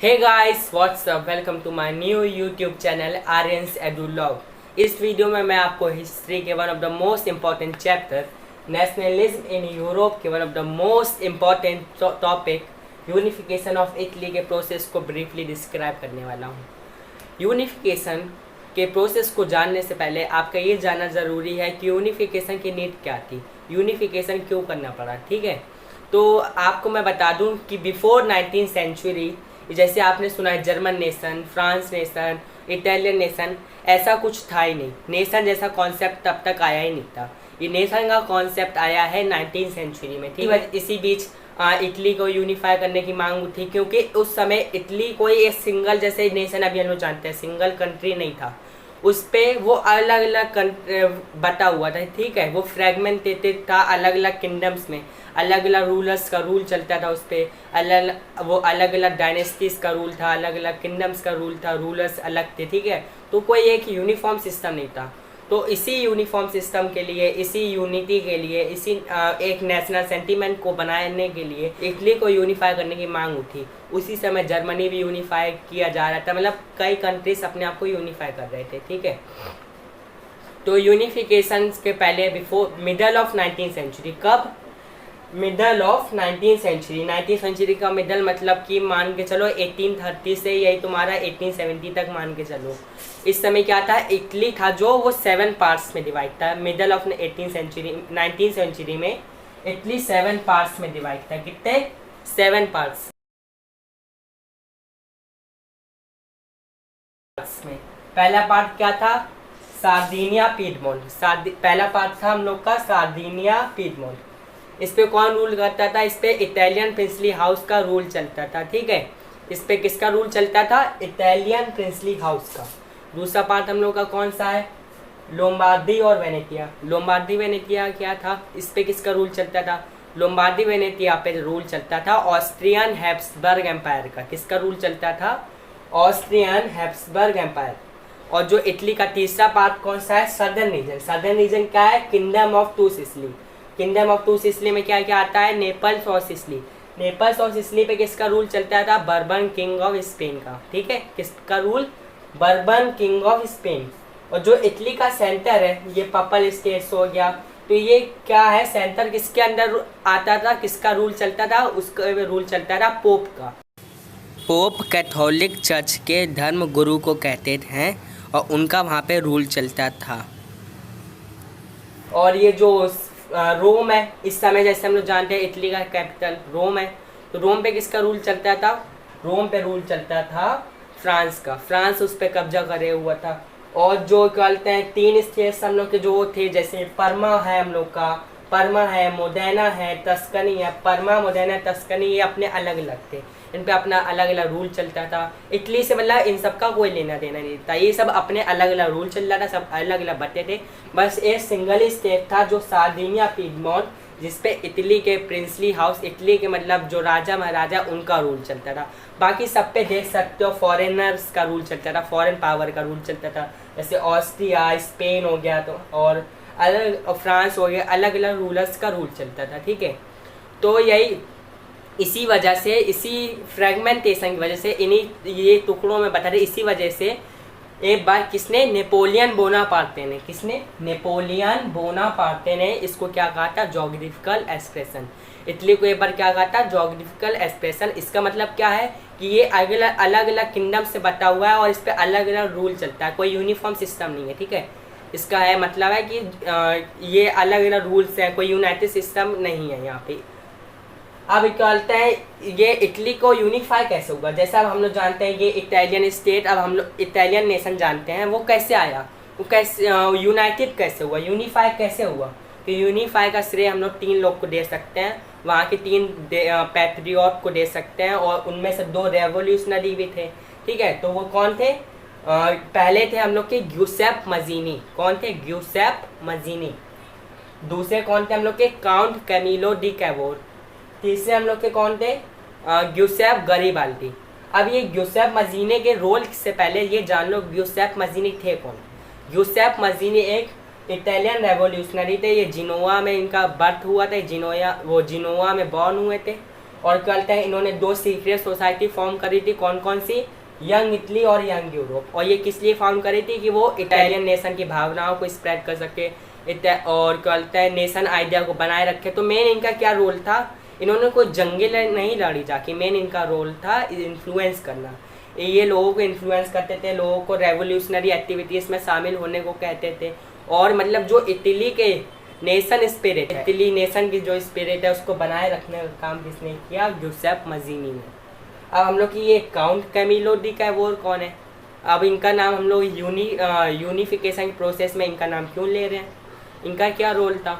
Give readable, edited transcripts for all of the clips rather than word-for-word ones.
Hey guys, what's up? Welcome to my new YouTube channel Aryan's Edulog। इस video में मैं आपको history के one of the most important chapter nationalism in Europe के one of the most important topic unification of Italy के process को briefly describe करने वाला हूँ। यूनिफिकेशन के प्रोसेस को जानने से पहले आपका ये जानना ज़रूरी है कि यूनिफिकेशन की नीड क्या थी, यूनिफिकेशन क्यों करना पड़ा। ठीक है, तो आपको मैं बता दूं कि बिफोर 19th सेंचुरी जैसे आपने सुना है German nation, France nation, Italian nation, ऐसा कुछ था ही नहीं। नेशन जैसा कॉन्सेप्ट तब तक आया ही नहीं था। ये नेशन का कॉन्सेप्ट आया है 19th सेंचुरी में। ठीक है, इसी बीच इटली को यूनिफाई करने की मांग थी, क्योंकि उस समय इटली कोई एक सिंगल, जैसे नेशन अभी हम लोग जानते हैं, सिंगल कंट्री नहीं था। उस पर वो अलग अलग बटा हुआ था। ठीक है, वो फ्रेगमेंटेड था अलग अलग किंगडम्स में, अलग अलग रूलर्स का रूल चलता था उस पर, वो अलग अलग डायनेस्टीज का रूल था, अलग अलग किंगडम्स का रूल था, रूलर्स अलग थे। ठीक है, तो कोई एक यूनिफॉर्म सिस्टम नहीं था। तो इसी यूनिफॉर्म सिस्टम के लिए, इसी यूनिटी के लिए, इसी एक नेशनल सेंटीमेंट को बनाने के लिए इटली को यूनिफाई करने की मांग उठी। उसी समय जर्मनी भी यूनिफाई किया जा रहा था, मतलब कई कंट्रीज अपने आप को यूनिफाई कर रहे थे। ठीक है, तो यूनिफिकेशन के पहले before middle of 19th century, कब? Middle of 19th century. 19th century का मिडल मतलब कि मान के चलो 1830 से यही तुम्हारा 1870 तक मान के चलो। इस समय क्या था, इटली था जो वो 7 पार्ट्स में डिवाइड था। मिडल ऑफ 19th सेंचुरी में इटली 7 पार्ट्स में डिवाइड था। कितने? 7 पार्ट्स में। पहला पार्ट क्या था? Sardinia piedmont. पहला पार्ट था हम लोग का सार्दिनिया पीडमोंट। इस पे कौन रूल करता था? इस पे इटालियन प्रिंसली हाउस का रूल चलता था। ठीक है, इस पे किसका रूल चलता था? इटालियन प्रिंसली हाउस का। दूसरा पार्ट हम लोग का कौन सा है? लोम्बार्डी और वेनेतिया। लोम्बार्डी वेनेतिया क्या था? इस पे किसका रूल चलता था? लोम्बार्डी वेनेतिया पे रूल चलता था ऑस्ट्रियन हैब्सबर्ग एम्पायर का। किसका रूल चलता था? Austrian Habsburg empire. और जो इटली का तीसरा पार्ट कौन सा है? Southern reason. सदर्न रीजन क्या है? Kingdom of two Sicily. Kingdom of two Sicily में क्या क्या आता है? नेपल्स और सिसिली। नेपल्स और सिसिली पे किसका रूल चलता था? बर्बन किंग ऑफ स्पेन का। ठीक है, किसका rule? Bourbon king of Spain. और जो इटली का सेंटर है, ये पपल स्टेट्स हो गया, तो ये क्या है? सेंटर किसके अंदर आता था? किसका रूल चलता था? उसका रूल चलता था पोप का। पोप कैथोलिक चर्च के धर्म गुरु को कहते हैं और उनका वहाँ पे रूल चलता था। और ये जो रोम है, इस समय जैसे हम लोग जानते हैं इटली का कैपिटल रोम है, तो रोम पे किसका रूल चलता था? रोम पे रूल चलता था फ्रांस का। फ्रांस उस पर कब्जा करे हुआ था। और जो कहते हैं 3 स्टेट्स हम लोग के जो थे, जैसे परमा है हम लोग का, परमा है, मोदेना है, टस्कनी है। परमा, मोदेना, टस्कनी ये अपने अलग अलग थे, इन पे अपना अलग अलग रूल चलता था। इटली से मतलब इन सब का कोई लेना देना नहीं था, ये सब अपने अलग अलग रूल चल रहा था, सब अलग अलग बटे थे। बस एक सिंगल स्टेट था जो सार्दिनिया पीडमोंट, जिसपे इटली के प्रिंसली हाउस, इटली के मतलब जो राजा महाराजा, उनका रूल चलता था। बाकी सब पे देख सकते हो फॉरेनर्स का रूल चलता था, फॉरेन पावर का रूल चलता था। जैसे ऑस्ट्रिया, स्पेन हो गया, तो और अलग फ्रांस हो गया, अलग अलग रूलर्स का रूल चलता था। ठीक है, तो यही इसी वजह से, इसी फ्रेगमेंटेशन की वजह से, इन्हीं ये टुकड़ों में बता रहे, इसी वजह से एक बार किसने? नेपोलियन बोनापार्टे ने। किसने? नेपोलियन बोनापार्टे ने इसको क्या कहा था? Geographical expression. इटली को एक बार क्या कहा था? Geographical expression. इसका मतलब क्या है कि ये अलग अलग किंगडम से बटा हुआ है और इस पर अलग अलग रूल चलता है, कोई यूनिफॉर्म सिस्टम नहीं है। ठीक है, इसका है मतलब है कि ये अलग अलग रूल्स हैं, कोई यूनाइटेड सिस्टम नहीं है यहाँ पे। अब कहते हैं ये इटली को यूनिफाई कैसे हुआ? जैसा अब हम लोग जानते हैं ये इटालियन स्टेट, अब हम लोग इटालियन नेशन जानते हैं, वो कैसे आया, वो कैसे यूनाइटेड कैसे हुआ, यूनिफाई कैसे हुआ? तो यूनिफाई का श्रेय हम लोग 3 लोग को दे सकते हैं, वहाँ के 3 पैट्रियट को दे सकते हैं, और उनमें से 2 रेवोल्यूशनरी भी थे। ठीक है, तो वो कौन थे? पहले थे हम लोग के ग्यूसेप मजीनी। कौन थे? Giuseppe Mazzini. दूसरे कौन थे हम लोग के? Count Camillo de Cavour. तीसरे हम लोग के कौन थे? Giuseppe Garibaldi. अब ये ग्यूसेप मजीनी के रोल से पहले ये जान लो ग्यूसेप मजीनी थे कौन। ग्यूसेप मजीनी एक इटालियन रेवोल्यूशनरी थे। ये जिनोवा में इनका बर्थ हुआ था, जिनोवा में बॉर्न हुए थे। और क्या कहते हैं इन्होंने दो सीक्रेट सोसाइटी फॉर्म करी थी, कौन कौन सी, यंग इटली और यंग यूरोप। और ये किस लिए फॉर्म करी थी कि वो इटालियन नेशन की भावनाओं को स्प्रेड कर सके और क्या कहते हैं नेशन आइडिया को बनाए रखे। तो मेन इनका क्या रोल था, इन्होंने कोई जंगें नहीं लड़ी जाके, मेन इनका रोल था इन्फ्लुएंस करना। ये लोगों को इन्फ्लुएंस करते थे, लोगों को रेवोल्यूशनरी एक्टिविटीज़ में शामिल होने को कहते थे। और मतलब जो इटली के नेशन स्पिरिट है, इटली नेशन की जो स्पिरिट है उसको बनाए रखने का काम किसने किया, गिउसेप मजीनी ने। अब हम लोग की ये काउंट कैमिलो डी कैवोर कौन है, अब इनका नाम हम लोग यूनिफिकेशन के प्रोसेस में इनका नाम क्यों ले रहे हैं, इनका क्या रोल था,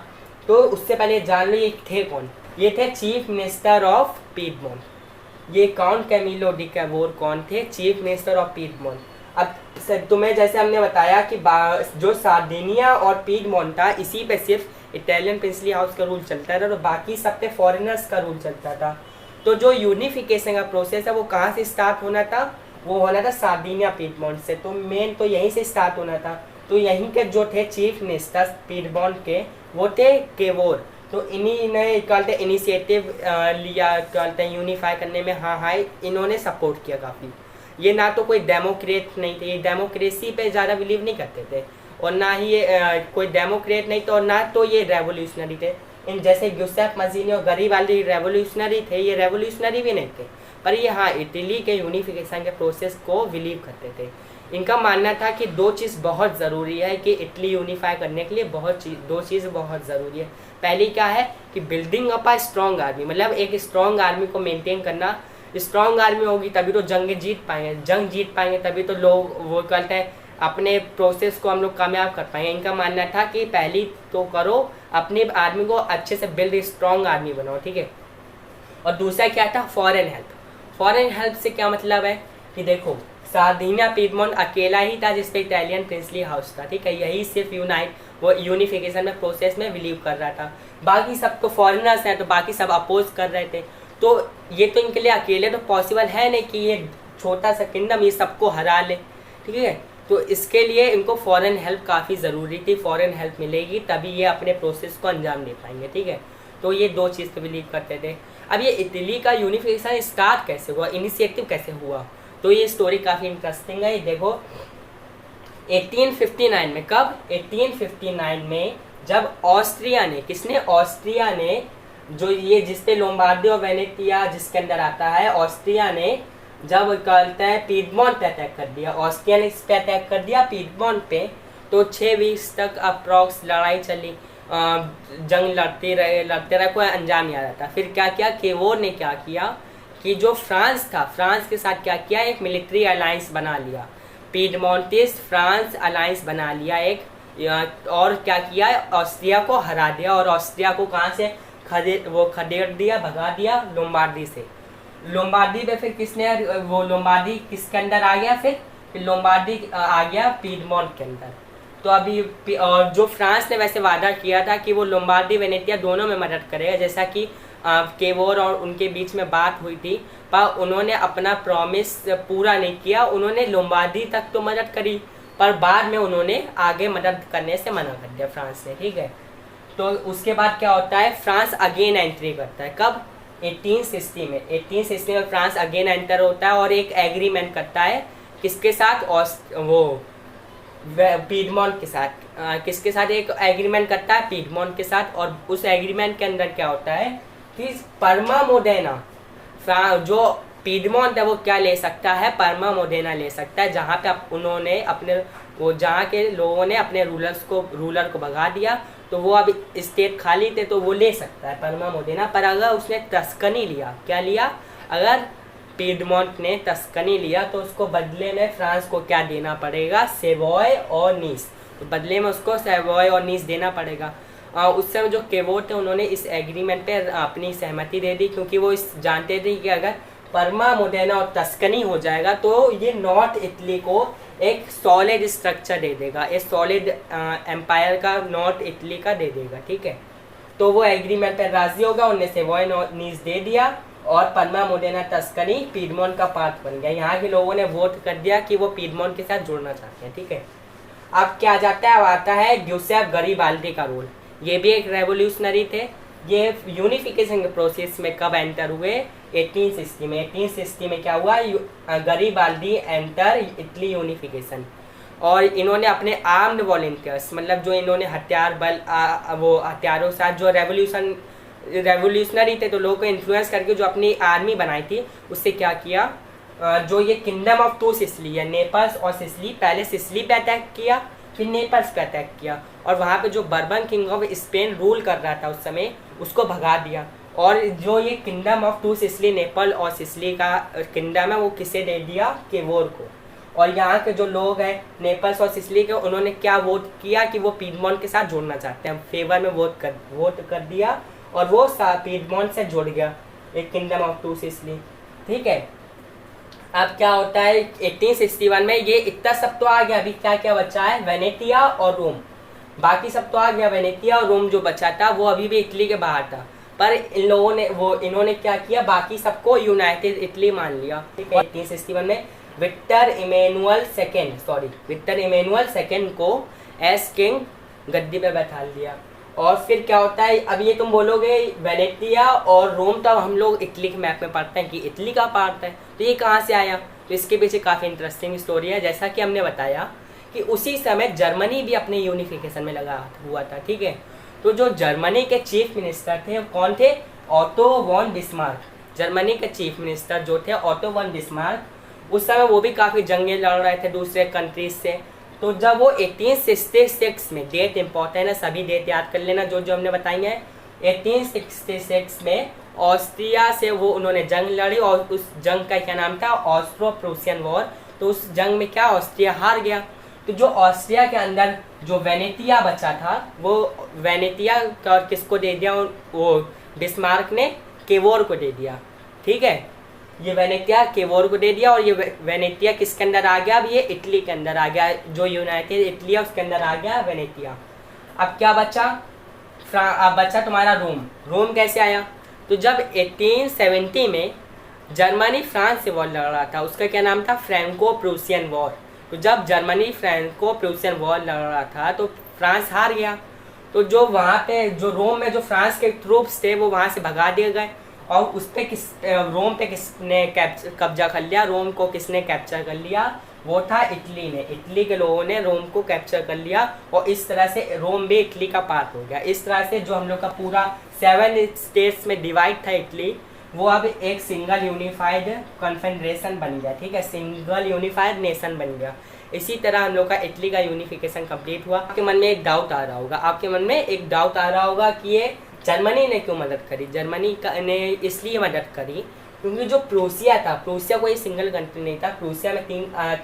तो उससे पहले जान लो ये थे कौन। ये थे चीफ मिनिस्टर ऑफ पीडमोंट। ये काउंट कैमिलो डी कैवोर कौन थे, चीफ मिनिस्टर ऑफ पीडमोंट। अब तुम्हें जैसे हमने बताया कि जो सार्डिनिया और पीडमोंट था इसी पे सिर्फ इटालियन प्रिंसली हाउस का रूल चलता था, तो बाकी सब पे फॉरेनर्स का रूल चलता था। तो जो यूनिफिकेशन का प्रोसेस है वो कहाँ से स्टार्ट होना था, वो होना था सार्डिनिया पीडमोंट से। तो मेन तो यहीं से स्टार्ट होना था। तो यहीं के जो थे चीफ मिनिस्टर पीडमोंट के वो थे केवोर। तो इन्हीं ने कहते इनिशिएटिव लिया, कहते हैं यूनिफाई करने में। हाँ इन्होंने सपोर्ट किया काफ़ी। ये ना तो कोई डेमोक्रेट नहीं थे, ये डेमोक्रेसी पे ज़्यादा बिलीव नहीं करते थे, और ना ही ये कोई डेमोक्रेट नहीं थे, और ना तो ये रेवोल्यूशनरी थे। इन जैसे गिउसेप मजीनी और गरीबाल्दी रेवोल्यूशनरी थे, ये रेवोल्यूशनरी भी नहीं थे, पर ये हाँ इटली के यूनिफिकेशन के प्रोसेस को बिलीव करते थे। इनका मानना था कि दो चीज़ बहुत ज़रूरी है कि इटली यूनिफाई करने के लिए दो चीज़ बहुत ज़रूरी है। पहली क्या है कि building up a strong army, मतलब एक स्ट्रॉन्ग आर्मी को मेंटेन करना। स्ट्रॉन्ग आर्मी होगी तभी तो जंग जीत पाएंगे, तभी तो लोग वो कहते हैं अपने प्रोसेस को हम लोग कामयाब कर पाएंगे। इनका मानना था कि पहली तो करो अपनी आर्मी को अच्छे से बिल्ड, स्ट्रॉन्ग आर्मी बनाओ, ठीक है। और दूसरा क्या था, फॉरेन हेल्प। फॉरेन हेल्प से क्या मतलब है कि देखो सार्डिनिया पीडमोंट अकेला ही था जिसपे इटालियन प्रिंसली हाउस था, ठीक है, यही सिर्फ वो यूनिफिकेशन में प्रोसेस में बिलीव कर रहा था। बाकी सब तो फॉरेनर्स हैं, तो बाकी सब अपोज कर रहे थे। तो ये तो इनके लिए अकेले तो पॉसिबल है नहीं कि ये छोटा सा किंगडम ये सबको हरा ले, ठीक है। तो इसके लिए इनको फॉरेन हेल्प काफ़ी ज़रूरी थी, फॉरेन हेल्प मिलेगी तभी ये अपने प्रोसेस को अंजाम दे पाएंगे, ठीक है। तो ये दो चीज़ पे बिलीव करते थे। अब ये इटली का यूनिफिकेशन स्टार्ट कैसे हुआ, इनिशिएटिव कैसे हुआ, तो ये स्टोरी काफ़ी इंटरेस्टिंग है। ये देखो 1859 में, कब 1859 में जब ऑस्ट्रिया ने जो ये जिसपे लोम्बार्डी और वेनेटिया जिसके अंदर आता है, ऑस्ट्रिया ने जब कहते हैं पीडमोंट पे अटैक कर दिया, ऑस्ट्रिया ने इस पे अटैक कर दिया पीडमोंट पे, तो 6 20 तक अप्रॉक्स लड़ाई चली, जंग लड़ते रहे, कोई अंजाम नहीं आ रहा था। फिर क्या किया केवोर ने, क्या किया कि जो फ्रांस था, फ्रांस के साथ क्या किया, एक मिलिट्री अलायंस बना लिया, पीडमोंटिस फ्रांस अलायंस बना लिया एक, और क्या किया ऑस्ट्रिया को हरा दिया, और ऑस्ट्रिया को कहाँ से खदेड़ दिया, भगा दिया लोम्बार्डी से। लोम्बार्डी पे फिर किसने, वो लोम्बार्डी किसके अंदर आ गया, फिर लोम्बार्डी आ गया पीडमोंट के अंदर। तो अभी और जो फ्रांस ने वैसे वादा किया था कि वो लोम्बार्डी वेनेटिया दोनों में मदद करेगा, जैसा कि केवोर और उनके बीच में बात हुई थी, पर उन्होंने अपना प्रॉमिस पूरा नहीं किया। उन्होंने लोम्बार्डी तक तो मदद करी, पर बाद में उन्होंने आगे मदद करने से मना कर दिया फ्रांस ने, ठीक है। तो उसके बाद क्या होता है, फ्रांस अगेन एंट्री करता है, कब 1860 में। 1860 में फ्रांस अगेन एंटर होता है और एक एग्रीमेंट करता है, किसके साथ, वो पीडमोंट के साथ। किसके साथ एक एग्रीमेंट करता है, पीडमोंट के साथ। और उस एग्रीमेंट के अंदर क्या होता है कि परमा मोडेना, जो पीडमोंट है वो क्या ले सकता है, परमा मोडेना ले सकता है, जहाँ पे उन्होंने अपने जहाँ के लोगों ने अपने रूलर को भगा दिया, तो वो अब स्टेट खाली थे तो वो ले सकता है परमा मोडेना। पर अगर उसने टस्कनी लिया, क्या लिया, अगर पीडमोंट ने टस्कनी लिया तो उसको बदले में फ्रांस को क्या देना पड़ेगा, सेवॉय और नीस। तो बदले में उसको सेवॉय और नीस देना पड़ेगा। उस समय जो केवोर थे उन्होंने इस एग्रीमेंट पे अपनी सहमति दे दी, क्योंकि वो जानते थे कि अगर परमा मोडेना और टस्कनी हो जाएगा तो ये नॉर्थ इटली को एक सॉलिड स्ट्रक्चर दे देगा, एक सॉलिड एम्पायर का नॉर्थ इटली का दे देगा, ठीक है। तो वो एग्रीमेंट पर राजी होगा, उनने सेवॉय नीस दे दिया और परमा मोडेना टस्कनी पीडमोंट का पार्ट बन गया। यहाँ के लोगों ने वोट कर दिया कि वो पीडमोंट के साथ जुड़ना चाहते हैं, ठीक है। अब क्या जाता है, अब आता है गिउसेप गरीबाल्दी का रोल। ये भी एक रेवोल्यूशनरी थे, ये यूनिफिकेशन के प्रोसेस में कब एंटर हुए? 1860 में। 1860 में क्या हुआ? गरीबाल्दी एंटर इटली यूनिफिकेशन। और इन्होंने अपने आर्म्ड वॉलेंटियर्स, मतलब जो इन्होंने हथियार बल वो हथियारों के साथ जो रेवोल्यूशनरी थे, तो लोगों को इन्फ्लुएंस करके जो अपनी आर्मी बनाई थी, उससे क्या किया, जो ये किंगडम ऑफ टू सिसिली है, नेपल्स और सिसिली, पहले सिसिली पे अटैक किया, फिर नेपल्स पे अटैक किया, और वहाँ पे जो bourbon king of Spain rule कर रहा था उस समय, उसको भगा दिया। और जो ये kingdom of two Sicily, Naples और सिसिली का किंगडम है, वो किसे दे दिया? केवोर को। और यहाँ के जो लोग हैं नेपाल्स और सिसिली के, उन्होंने क्या वोट किया कि वो पीडमोंट के साथ जोड़ना चाहते हैं, फेवर में वोट कर दिया, और वो पीडमोंट से जुड़ गया एक किंगडम ऑफ टू सिसिली। ठीक है, अब क्या होता है 1861 में, ये इतना सब तो आ गया, अभी क्या क्या बचा है? वेनेटिया और रोम, बाकी सब तो आ गया। वेनेटिया और रोम जो बचा था वो अभी भी इटली के बाहर था, पर इन लोगों ने इन्होंने क्या किया, बाकी सबको यूनाइटेड इटली मान लिया। ठीक है, 1861 में विक्टर इमैनुअल सेकेंड को एस किंग गद्दी पे बैठा दिया। और फिर क्या होता है, अब ये तुम बोलोगे वेनेटिया और रोम तो हम लोग इटली के मैप में पढ़ते हैं कि इटली का पार्ट है, तो ये कहाँ से आया? तो इसके पीछे काफ़ी इंटरेस्टिंग स्टोरी है। जैसा कि हमने बताया कि उसी समय जर्मनी भी अपने यूनिफिकेशन में लगा हुआ था। ठीक है, तो जो जर्मनी के चीफ मिनिस्टर थे कौन थे? Otto von Bismarck. जर्मनी के चीफ मिनिस्टर जो थे ऑटो वॉन बिस्मार्क, उस समय वो भी काफ़ी जंगें लड़ रहे थे दूसरे कंट्रीज से। तो जब वो 1866 में, डेट इंपॉर्टेंट है, सभी डेट याद कर लेना जो जो हमने बताई है, 1866 में ऑस्ट्रिया से वो उन्होंने जंग लड़ी, और उस जंग का क्या नाम था? Austro Prussian war. तो उस जंग में क्या, ऑस्ट्रिया हार गया। तो जो ऑस्ट्रिया के अंदर जो वेनेटिया बचा था, वो वेनेटिया किसको दे दिया? वो बिस्मार्क ने केवोर को दे दिया। ठीक है, ये वेनेटिया केवोर को दे दिया, और ये वेनेटिया किसके अंदर आ गया? अब ये इटली के अंदर आ गया, जो यूनाइटेड इटली है उसके अंदर आ गया वेनेटिया। अब क्या बचा? अब बचा तुम्हारा रोम। रोम कैसे आया? तो जब 1870 में जर्मनी फ्रांस से वॉर लड़ रहा था, उसका क्या नाम था? Franco Prussian war. तो जब जर्मनी फ्रैंको प्रूसियन वॉर लड़ रहा था तो फ्रांस हार गया। तो जो वहाँ पे जो रोम में जो फ्रांस के ट्रूप्स थे वो वहाँ से भगा दिए गए, और उस पर रोम पे किसने कब्जा कर लिया? रोम को किसने कैप्चर कर लिया? वो था इटली ने। इटली के लोगों ने रोम को कैप्चर कर लिया, और इस तरह से रोम भी इटली का पार्ट हो गया। इस तरह से जो हम लोग का पूरा 7 स्टेट्स में डिवाइड था इटली, वो अब एक सिंगल यूनिफाइड कॉन्फेडरेशन बन गया। ठीक है, सिंगल यूनिफाइड नेशन बन गया। इसी तरह हम लोग का इटली का यूनिफिकेशन कंप्लीट हुआ। आपके मन में एक डाउट आ रहा होगा कि ये जर्मनी ने क्यों मदद करी? जर्मनी ने इसलिए मदद करी क्योंकि जो प्रूसिया था, प्रूसिया कोई सिंगल कंट्री नहीं था, प्रूसिया में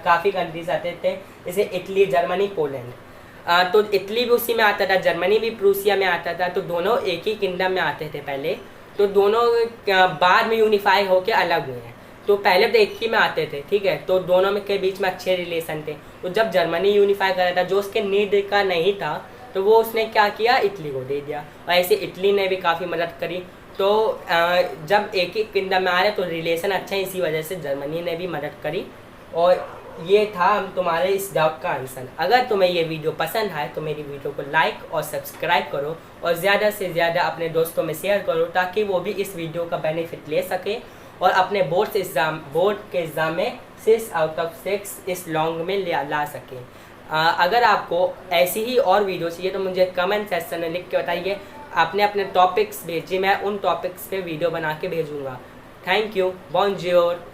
काफ़ी कंट्रीज आते थे, जैसे इटली, जर्मनी, पोलैंड। तो इटली भी उसी में आता था, जर्मनी भी प्रूसिया में आता था, तो दोनों एक ही किंगडम में आते थे पहले। तो दोनों बाद में यूनिफाई होकर अलग हुए हैं, तो पहले तो एक ही में आते थे। ठीक है, तो दोनों में के बीच में अच्छे रिलेशन थे। तो जब जर्मनी यूनिफाई कर रहा था, जो उसके नीड का नहीं था, तो वो उसने क्या किया? इटली को दे दिया। और ऐसे इटली ने भी काफ़ी मदद करी। तो जब एक ही किंगडम में आ रहे तो रिलेशन अच्छा है, इसी वजह से जर्मनी ने भी मदद करी। और ये था तुम्हारे इस डाउट का आंसर। अगर तुम्हें ये वीडियो पसंद आए तो मेरी वीडियो को लाइक और सब्सक्राइब करो, और ज़्यादा से ज़्यादा अपने दोस्तों में शेयर करो, ताकि वो भी इस वीडियो का बेनिफिट ले सके और अपने बोर्ड के एग्ज़ाम में 6 आउट ऑफ 6 इस लॉन्ग में ला सकें। अगर आपको ऐसी ही और वीडियो चाहिए तो मुझे कमेंट सेक्शन में लिख के बताइए। आपने अपने टॉपिक्स भेजिए, मैं उन टॉपिक्स पे वीडियो बना के भेजूँगा। Thank you, bonjour.